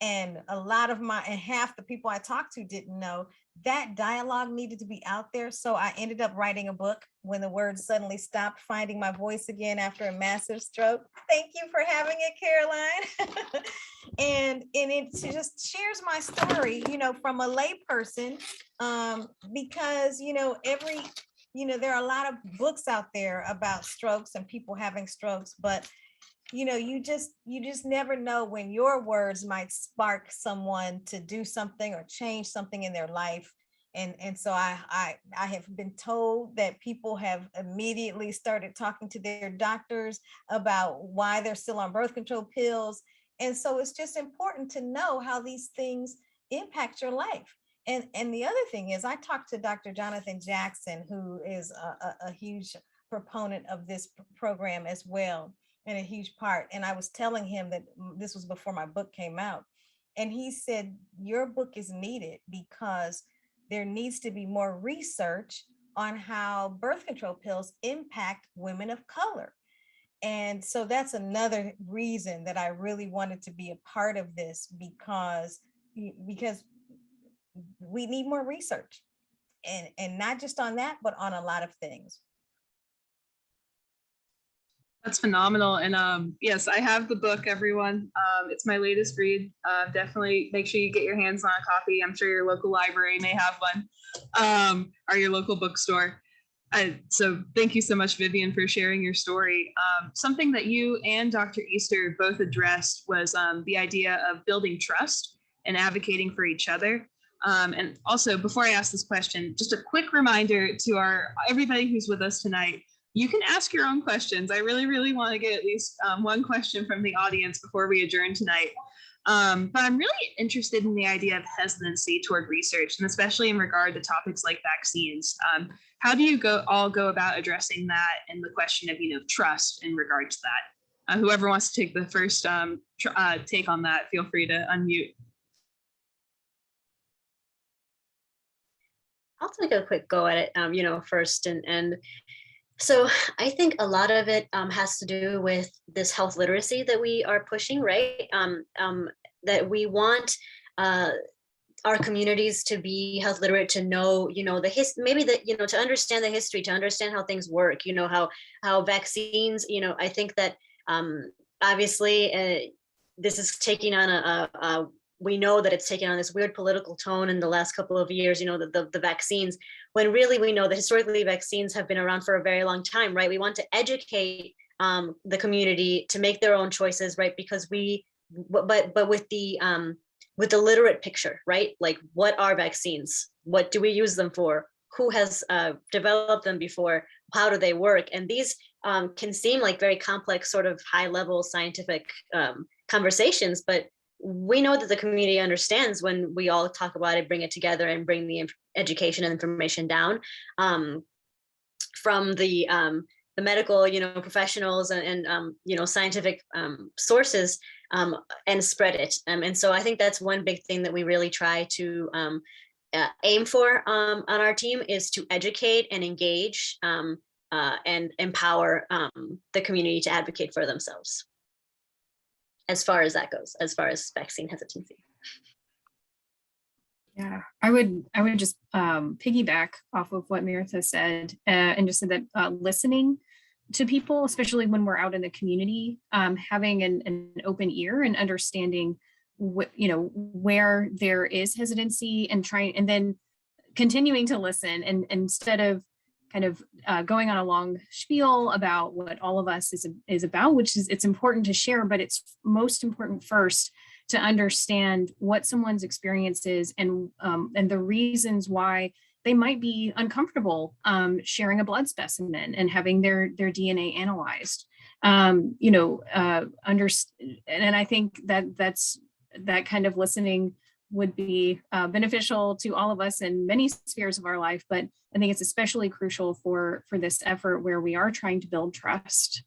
and half the people I talked to didn't know that dialogue needed to be out there. So I ended up writing a book, When the Words Suddenly Stopped, Finding My Voice Again After a Massive Stroke. Thank you for having it, Caroline. and it just shares my story, from a layperson, because, there are a lot of books out there about strokes and people having strokes, but you just never know when your words might spark someone to do something or change something in their life. And so I have been told that people have immediately started talking to their doctors about why they're still on birth control pills. And so it's just important to know how these things impact your life. And the other thing is, I talked to Dr. Jonathan Jackson, who is a huge proponent of this program as well, and a huge part. And I was telling him that this was before my book came out. And he said, your book is needed because there needs to be more research on how birth control pills impact women of color. And so that's another reason that I really wanted to be a part of this, because we need more research, and not just on that, but on a lot of things. That's phenomenal. And yes, I have the book, everyone. It's my latest read. Definitely make sure you get your hands on a copy. I'm sure your local library may have one, or your local bookstore. So thank you so much, Vivian, for sharing your story. Something that you and Dr. Easter both addressed was the idea of building trust and advocating for each other. And also, before I ask this question, just a quick reminder to everybody who's with us tonight, you can ask your own questions. I really, really want to get at least one question from the audience before we adjourn tonight. But I'm really interested in the idea of hesitancy toward research, and especially in regard to topics like vaccines. How do you all go about addressing that and the question of, trust in regard to that? Whoever wants to take the first take on that, feel free to unmute. I'll take a quick go at it, first. And so I think a lot of it has to do with this health literacy that we are pushing, right? That we want our communities to be health literate, to know, to understand the history, to understand how things work, how vaccines, I think that obviously this is taking on we know that it's taken on this weird political tone in the last couple of years, the vaccines, when really we know that historically vaccines have been around for a very long time, right? We want to educate the community to make their own choices, right? Because but with the literate picture, right? Like, what are vaccines? What do we use them for? Who has developed them before? How do they work? And these can seem like very complex, sort of high level scientific conversations, but we know that the community understands when we all talk about it, bring it together, and bring the education and information down from the medical, professionals and scientific sources, and spread it. And so I think that's one big thing that we really try to aim for on our team, is to educate and engage and empower the community to advocate for themselves, as far as that goes, as far as vaccine hesitancy. Yeah, I would just piggyback off of what Meritha said, and just say that listening to people, especially when we're out in the community, having an open ear and understanding where there is hesitancy, and then continuing to listen, and instead of kind of going on a long spiel about what all of us is about, which is, it's important to share, but it's most important first to understand what someone's experience is, and the reasons why they might be uncomfortable sharing a blood specimen and having their DNA analyzed. And I think that kind of listening would be beneficial to all of us in many spheres of our life, but I think it's especially crucial for this effort where we are trying to build trust.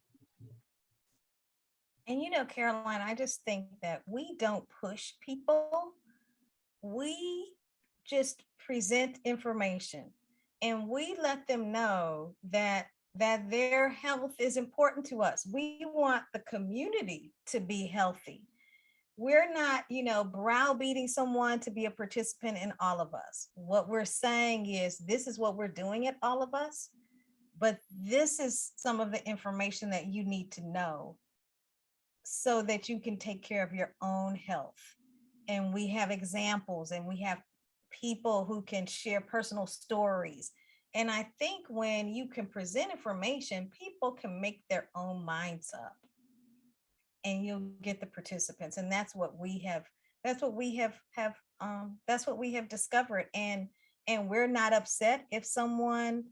And Caroline, I just think that we don't push people. We just present information, and we let them know that their health is important to us. We want the community to be healthy. we're not, browbeating someone to be a participant in All of Us. What we're saying is, this is what we're doing at All of Us, but this is some of the information that you need to know so that you can take care of your own health. And we have examples, and we have people who can share personal stories. And I think when you can present information, people can make their own minds up, and you'll get the participants. And that's what we have discovered. And we're not upset if someone,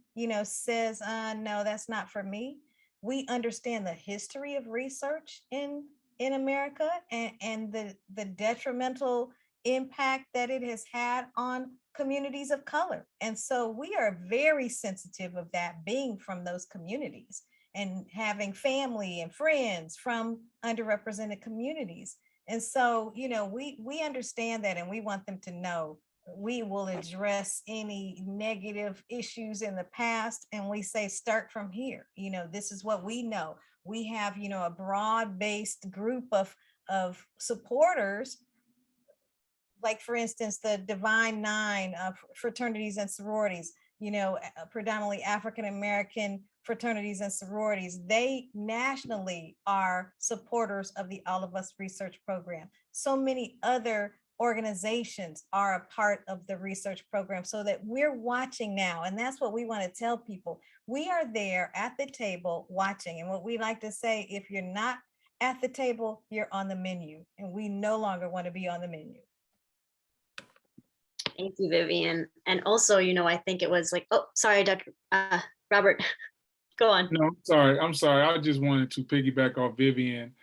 says, no, that's not for me. We understand the history of research in America, and the detrimental impact that it has had on communities of color. And so we are very sensitive of that, being from those communities and having family and friends from underrepresented communities. And so, we understand that, and we want them to know we will address any negative issues in the past. And we say, start from here. This is what we know. We have, a broad-based group of supporters, like, for instance, the Divine Nine fraternities and sororities, predominantly African-American fraternities and sororities. They nationally are supporters of the All of Us research program. So many other organizations are a part of the research program, so that we're watching now. And that's what we want to tell people. We are there at the table watching. And what we like to say, if you're not at the table, you're on the menu, and we no longer want to be on the menu. Thank you, Vivian. And also, I think it was like, oh, sorry, Dr. Robert, go on. No, I'm sorry. I just wanted to piggyback off Vivian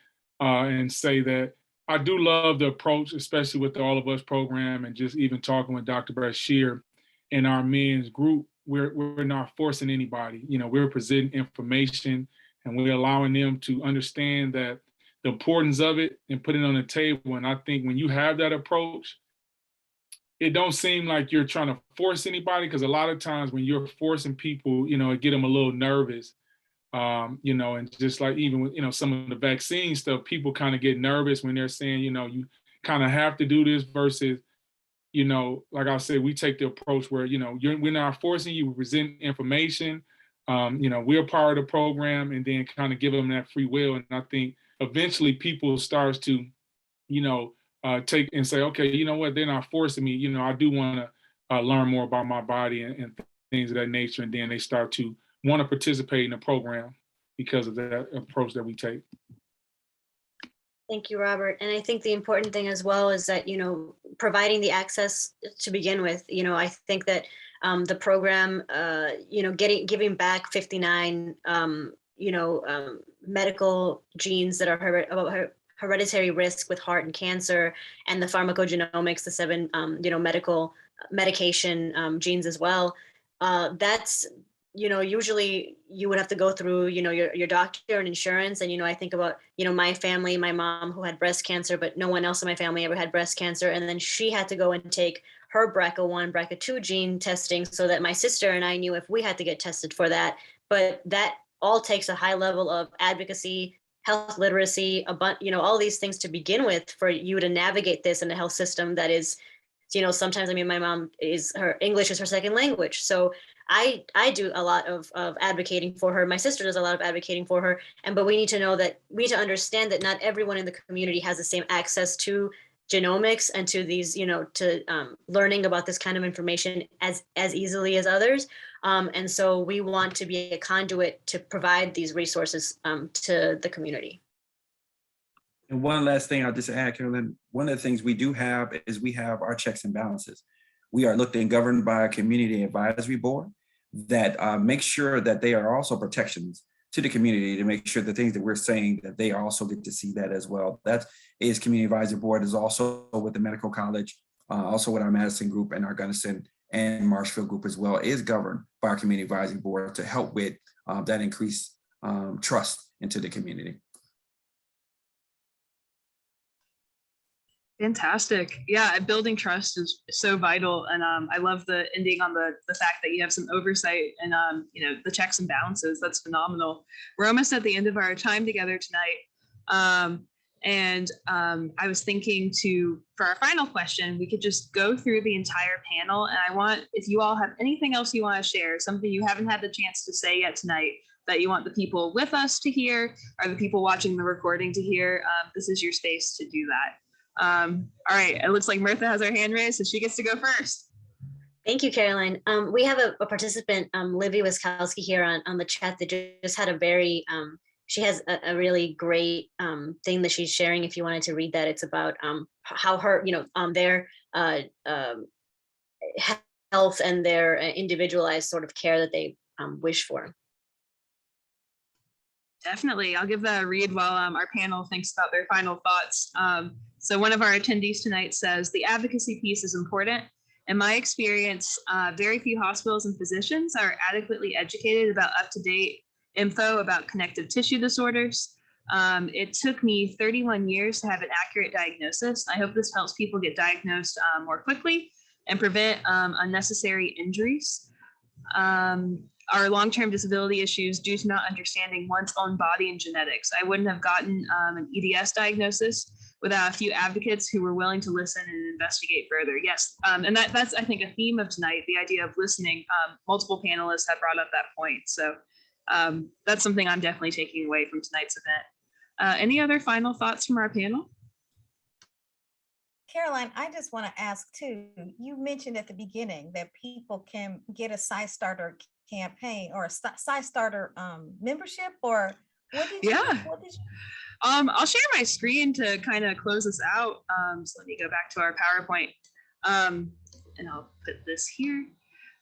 and say that I do love the approach, especially with the All of Us program, and just even talking with Dr. Bashir in our men's group. We're not forcing anybody. We're presenting information, and we're allowing them to understand that the importance of it and put it on the table. And I think when you have that approach, it don't seem like you're trying to force anybody, because a lot of times when you're forcing people, it get them a little nervous. And just like even with, some of the vaccine stuff, people kind of get nervous when they're saying, you kind of have to do this versus, like I said, we take the approach where, we're not forcing you, we present information. We're part of the program, and then kind of give them that free will. And I think eventually people starts to, take and say, okay, you know what, they're not forcing me. I do want to learn more about my body and things of that nature. And then they start to want to participate in the program because of that approach that we take. Thank you, Robert. And I think the important thing as well is that, providing the access to begin with, I think that the program, giving back 59, medical genes that are hereditary risk with heart and cancer, and the pharmacogenomics, the 7, medical medication genes as well. That's, usually you would have to go through, your doctor and insurance. And, I think about, my family, my mom who had breast cancer, but no one else in my family ever had breast cancer. And then she had to go and take her BRCA1, BRCA2 gene testing so that my sister and I knew if we had to get tested for that. But that all takes a high level of advocacy, health literacy, all these things to begin with for you to navigate this in a health system that is, sometimes, my mom her English is her second language. So I do a lot of advocating for her. My sister does a lot of advocating for her. But we need to understand that not everyone in the community has the same access to genomics and to these, to learning about this kind of information as easily as others. And so we want to be a conduit to provide these resources to the community. And one last thing I'll just add, Carolyn, one of the things we do have is we have our checks and balances. We are looked and governed by a community advisory board that makes sure that they are also protections to the community, to make sure the things that we're saying, that they also get to see that as well. That is community advisory board, is also with the medical college, also with our Madison group and our Gunnison and Marshfield group as well, is governed by our community advisory board to help with that increased trust into the community. Fantastic. Yeah, building trust is so vital. And I love the ending on the fact that you have some oversight and, the checks and balances. That's phenomenal. We're almost at the end of our time together tonight. And I was thinking for our final question, we could just go through the entire panel. And I want, if you all have anything else you want to share, something you haven't had the chance to say yet tonight, that you want the people with us to hear, or the people watching the recording to hear, this is your space to do that. All right, it looks like Mirtha has her hand raised, so she gets to go first. Thank you, Caroline. We have a participant, Livy Wiskowski, here on the chat that just had a very, she has a really great thing that she's sharing. If you wanted to read that, it's about how her, their health and their individualized sort of care that they wish for. Definitely. I'll give that a read while our panel thinks about their final thoughts. So one of our attendees tonight says, the advocacy piece is important. In my experience, very few hospitals and physicians are adequately educated about up-to-date info about connective tissue disorders. It took me 31 years to have an accurate diagnosis. I hope this helps people get diagnosed more quickly and prevent unnecessary injuries. Our long-term disability issues due to not understanding one's own body and genetics. I wouldn't have gotten an EDS diagnosis without a few advocates who were willing to listen and investigate further. Yes, and that's, I think, a theme of tonight, the idea of listening. Multiple panelists have brought up that point. So that's something I'm definitely taking away from tonight's event. Any other final thoughts from our panel? Caroline, I just want to ask too, you mentioned at the beginning that people can get a SciStarter campaign or a SciStarter membership, or what did you? I'll share my screen to kind of close this out. So let me go back to our PowerPoint, and I'll put this here.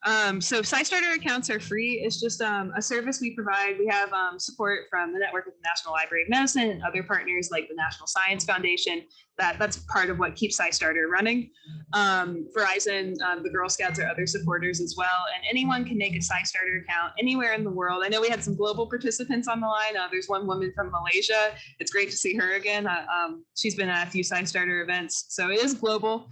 So SciStarter accounts are free. It's just a service we provide. We have support from the network of the National Library of Medicine and other partners like the National Science Foundation. That's part of what keeps SciStarter running. Verizon, the Girl Scouts are other supporters as well. And anyone can make a SciStarter account anywhere in the world. I know we had some global participants on the line. There's one woman from Malaysia. It's great to see her again. She's been at a few SciStarter events. So it is global.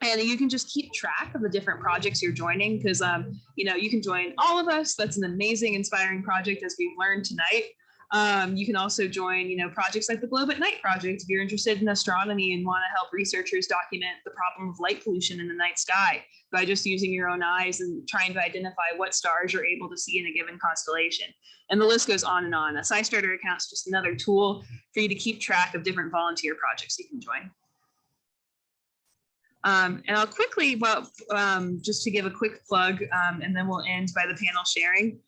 And you can just keep track of the different projects you're joining, because you can join all of us. That's an amazing, inspiring project, as we've learned tonight. You can also join, projects like the Globe at Night project if you're interested in astronomy and want to help researchers document the problem of light pollution in the night sky by just using your own eyes and trying to identify what stars you're able to see in a given constellation. And the list goes on and on. A SciStarter account is just another tool for you to keep track of different volunteer projects you can join. And I'll quickly, just to give a quick plug, and then we'll end by the panel sharing.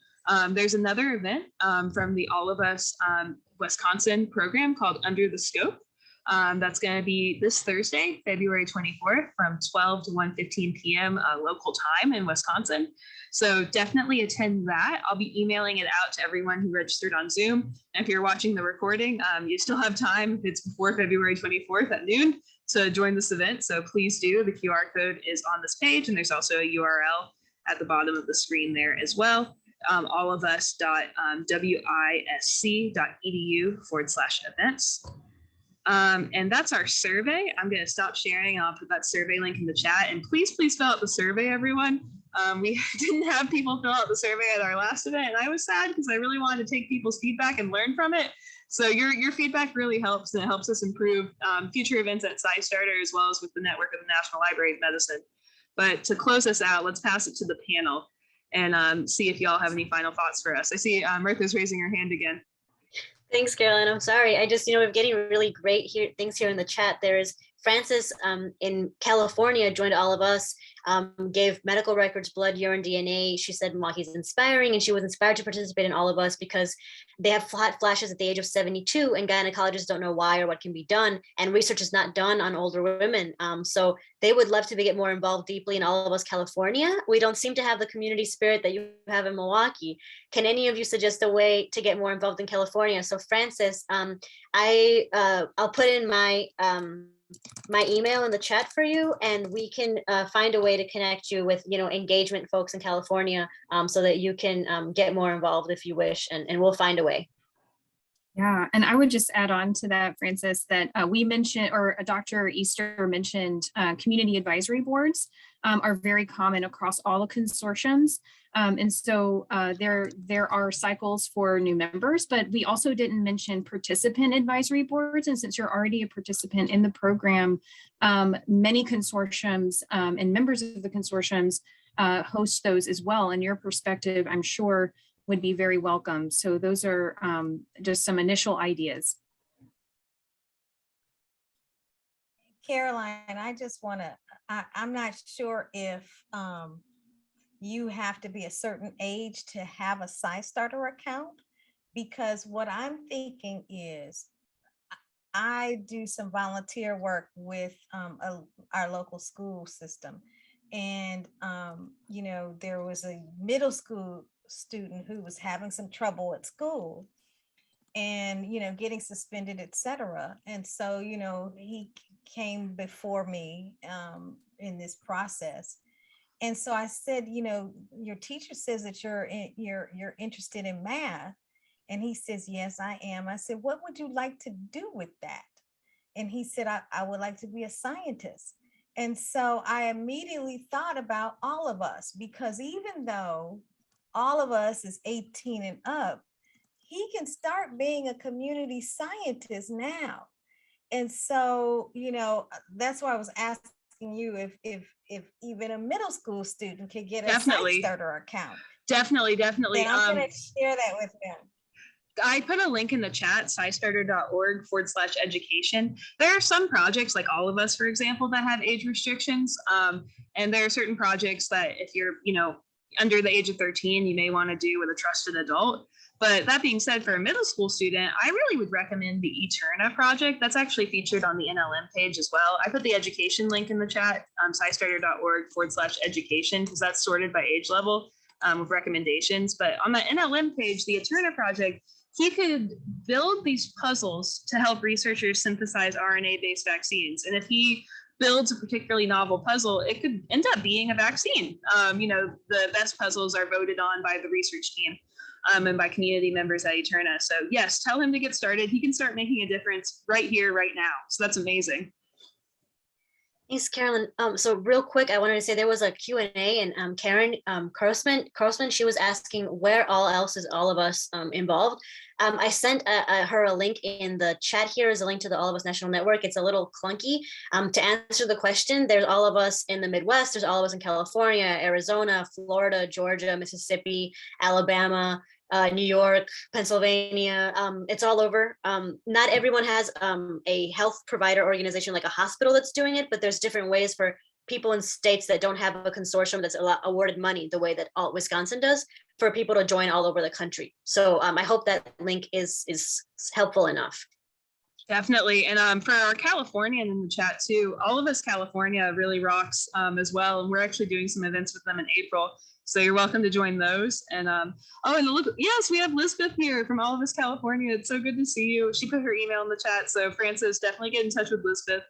There's another event from the All of Us Wisconsin program called Under the Scope. That's going to be this Thursday, February 24th from 12 to 1:15 p.m. Local time in Wisconsin. So definitely attend that. I'll be emailing it out to everyone who registered on Zoom. And if you're watching the recording, you still have time, if it's before February 24th at noon, to join this event. So please do. The QR code is on this page, and there's also a URL at the bottom of the screen there as well. allofus.wisc.edu/events. And that's our survey. I'm going to stop sharing and I'll put that survey link in the chat. And please fill out the survey, everyone. We didn't have people fill out the survey at our last event, and I was sad because I really wanted to take people's feedback and learn from it. So your feedback really helps, and it helps us improve future events at SciStarter, as well as with the network of the National Library of Medicine. But to close us out, let's pass it to the panel and see if y'all have any final thoughts for us. I see Mirtha's raising her hand again. Thanks, Caroline. I'm sorry. I just, we're getting really great things here in the chat. There's Francis in California joined All of Us, gave medical records, blood, urine, DNA. She said Milwaukee's inspiring, and she was inspired to participate in All of Us because they have flashes at the age of 72, and gynecologists don't know why or what can be done, and research is not done on older women. So they would love to get more involved deeply in All of Us California. We don't seem to have the community spirit that you have in Milwaukee. Can any of you suggest a way to get more involved in California? So Francis, I'll put in my email in the chat for you, and we can find a way to connect you with engagement folks in California, so that you can get more involved if you wish, and we'll find a way. Yeah, and I would just add on to that, Francis, that we mentioned, or Dr. Easter mentioned, community advisory boards are very common across all the consortiums. And so there are cycles for new members, but we also didn't mention participant advisory boards. And since you're already a participant in the program, many consortiums and members of the consortiums host those as well. And your perspective, I'm sure, would be very welcome. So those are just some initial ideas. Caroline, I just want to, I'm not sure if you have to be a certain age to have a SciStarter account, because what I'm thinking is I do some volunteer work with our local school system. And, you know, there was a middle school student who was having some trouble at school and, you know, getting suspended, etc. And so, you know, he came before me in this process. And so I said, you know, your teacher says that you're interested in math. And he says, yes, I am. I said, what would you like to do with that? And he said, I would like to be a scientist. And so I immediately thought about all of us, because even though all of us is 18 and up, he can start being a community scientist now. And so, you know, that's why I was asking you if even a middle school student could get a SciStarter account. Definitely. And I'm going to share that with them. I put a link in the chat, SciStarter.org/education. There are some projects like All of Us, for example, that have age restrictions. And there are certain projects that if you're, you know, under the age of 13, you may want to do with a trusted adult. But that being said, for a middle school student, I really would recommend the Eterna project. That's actually featured on the NLM page as well. I put the education link in the chat, SciStarter.org/education, because that's sorted by age level with recommendations. But on the NLM page, the Eterna project, he could build these puzzles to help researchers synthesize RNA-based vaccines. And if he builds a particularly novel puzzle, it could end up being a vaccine. You know, the best puzzles are voted on by the research team and by community members at Eterna. So yes, tell him to get started. He can start making a difference right here, right now. So that's amazing. Thanks, Carolyn. So real quick, I wanted to say there was a Q&A, and Karen Crossman, she was asking where all else is All of Us involved. I sent her a link in the chat. Here is a link to the All of Us National Network. It's a little clunky. To answer the question, there's All of Us in the Midwest, there's All of Us in California, Arizona, Florida, Georgia, Mississippi, Alabama, New York, Pennsylvania, it's all over. Not everyone has a health provider organization like a hospital that's doing it, but there's different ways for people in states that don't have a consortium that's awarded money the way that Wisconsin does, for people to join all over the country. So I hope that link is helpful enough. Definitely. And for our Californian in the chat too, All of Us California really rocks as well. And we're actually doing some events with them in April. So you're welcome to join those. And and look, yes, we have Lisbeth here from All of Us California. It's so good to see you. She put her email in the chat. So Francis, definitely get in touch with Lisbeth.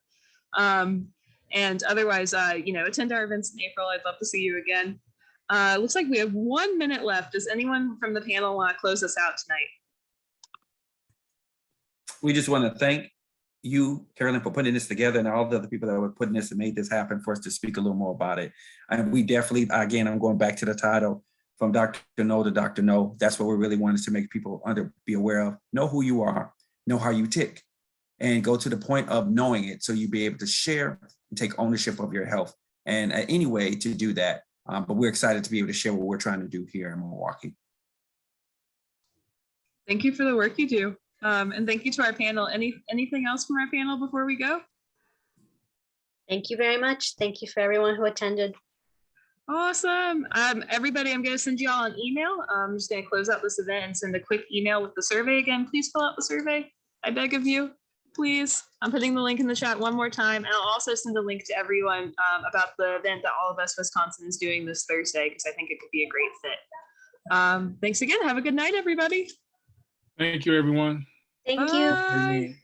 And otherwise, you know, attend our events in April. I'd love to see you again. Looks like we have 1 minute left. Does anyone from the panel want to close us out tonight? We just want to thank you, Carolyn, for putting this together, and all the other people that were putting this and made this happen for us to speak a little more about it. And we definitely, again, I'm going back to the title, From Dr. No to Dr. No. That's what we really wanted to make people be aware of. Know who you are, know how you tick, and go to the point of knowing it so you be able to share and take ownership of your health. And any way to do that. But we're excited to be able to share what we're trying to do here in Milwaukee. Thank you for the work you do. And thank you to our panel. Anything else from our panel before we go? Thank you very much. Thank you for everyone who attended. Awesome. Everybody, I'm going to send you all an email. I'm just going to close out this event and send a quick email with the survey again. Please fill out the survey. I beg of you, please. I'm putting the link in the chat one more time. And I'll also send a link to everyone about the event that All of Us Wisconsin is doing this Thursday, because I think it could be a great fit. Thanks again. Have a good night, everybody. Thank you, everyone. Thank you. Bye.